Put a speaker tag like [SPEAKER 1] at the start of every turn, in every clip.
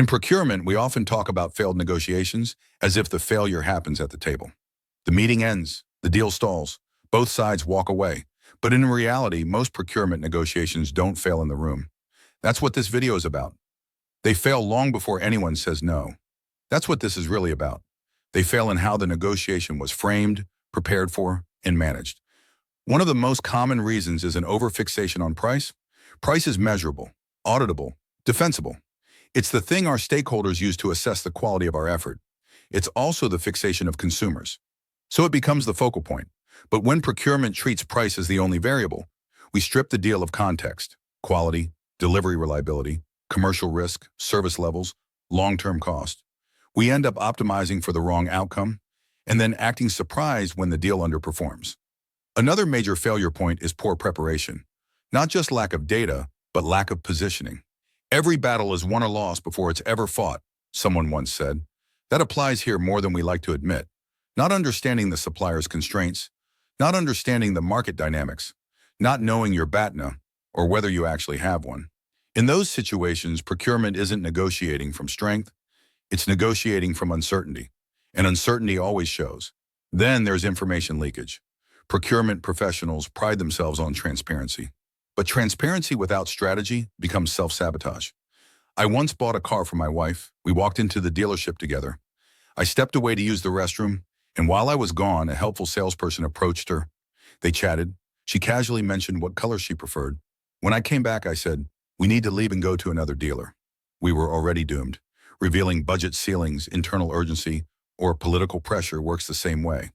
[SPEAKER 1] In procurement, we often talk about failed negotiations as if the failure happens at the table. The meeting ends, the deal stalls, both sides walk away. But in reality, most procurement negotiations don't fail in the room. That's what this video is about. They fail long before anyone says no. That's what this is really about. They fail in how the negotiation was framed, prepared for, and managed. One of the most common reasons is an overfixation on price. Price is measurable, auditable, defensible. It's the thing our stakeholders use to assess the quality of our effort. It's also the fixation of consumers. So it becomes the focal point. But when procurement treats price as the only variable, we strip the deal of context, quality, delivery reliability, commercial risk, service levels, long-term cost. We end up optimizing for the wrong outcome and then acting surprised when the deal underperforms. Another major failure point is poor preparation. Not just lack of data, but lack of positioning. Every battle is won or lost before it's ever fought, someone once said. That applies here more than we like to admit. Not understanding the supplier's constraints, not understanding the market dynamics, not knowing your BATNA, or whether you actually have one. In those situations, procurement isn't negotiating from strength, it's negotiating from uncertainty, and uncertainty always shows. Then there's information leakage. Procurement professionals pride themselves on transparency, but transparency without strategy becomes self-sabotage. I once bought a car for my wife. We walked into the dealership together. I stepped away to use the restroom, and while I was gone, a helpful salesperson approached her. They chatted. She casually mentioned what color she preferred. When I came back, I said, "We need to leave and go to another dealer." We were already doomed. Revealing budget ceilings, internal urgency, or political pressure works the same way.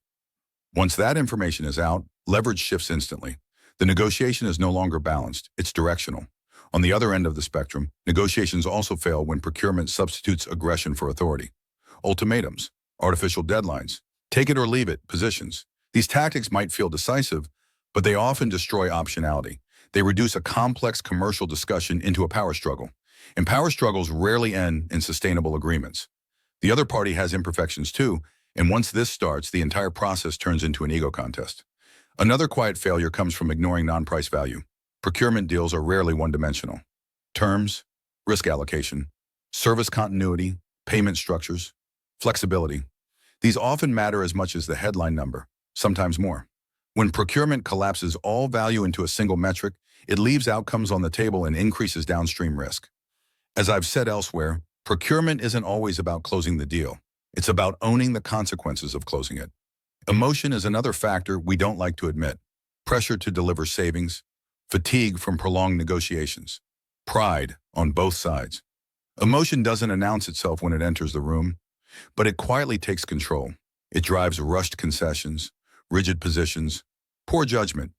[SPEAKER 1] Once that information is out, leverage shifts instantly. The negotiation is no longer balanced, it's directional. On the other end of the spectrum, negotiations also fail when procurement substitutes aggression for authority. Ultimatums, artificial deadlines, take it or leave it positions. These tactics might feel decisive, but they often destroy optionality. They reduce a complex commercial discussion into a power struggle. And power struggles rarely end in sustainable agreements. The other party has imperfections too, and once this starts, the entire process turns into an ego contest. Another quiet failure comes from ignoring non-price value. Procurement deals are rarely one-dimensional. Terms, risk allocation, service continuity, payment structures, flexibility. These often matter as much as the headline number, sometimes more. When procurement collapses all value into a single metric, it leaves outcomes on the table and increases downstream risk. As I've said elsewhere, procurement isn't always about closing the deal. It's about owning the consequences of closing it. Emotion is another factor we don't like to admit. Pressure to deliver savings, fatigue from prolonged negotiations, pride on both sides. Emotion doesn't announce itself when it enters the room, but it quietly takes control. It drives rushed concessions, rigid positions, poor judgment.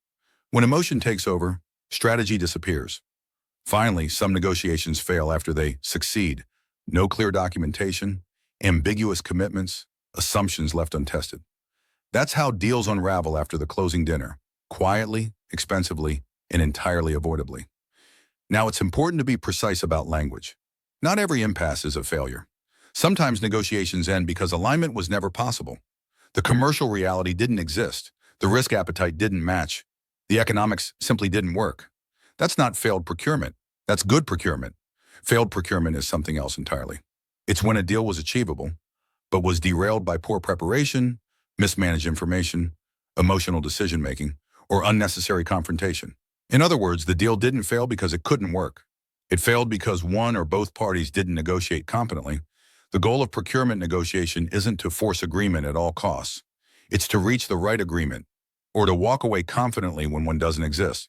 [SPEAKER 1] When emotion takes over, strategy disappears. Finally, some negotiations fail after they succeed. No clear documentation, ambiguous commitments, assumptions left untested. That's how deals unravel after the closing dinner, quietly, expensively, and entirely avoidably. Now, it's important to be precise about language. Not every impasse is a failure. Sometimes negotiations end because alignment was never possible. The commercial reality didn't exist. The risk appetite didn't match. The economics simply didn't work. That's not failed procurement. That's good procurement. Failed procurement is something else entirely. It's when a deal was achievable, but was derailed by poor preparation, mismanaged information, emotional decision-making, or unnecessary confrontation. In other words, the deal didn't fail because it couldn't work. It failed because one or both parties didn't negotiate competently. The goal of procurement negotiation isn't to force agreement at all costs. It's to reach the right agreement, or to walk away confidently when one doesn't exist.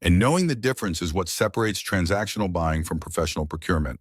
[SPEAKER 1] And knowing the difference is what separates transactional buying from professional procurement.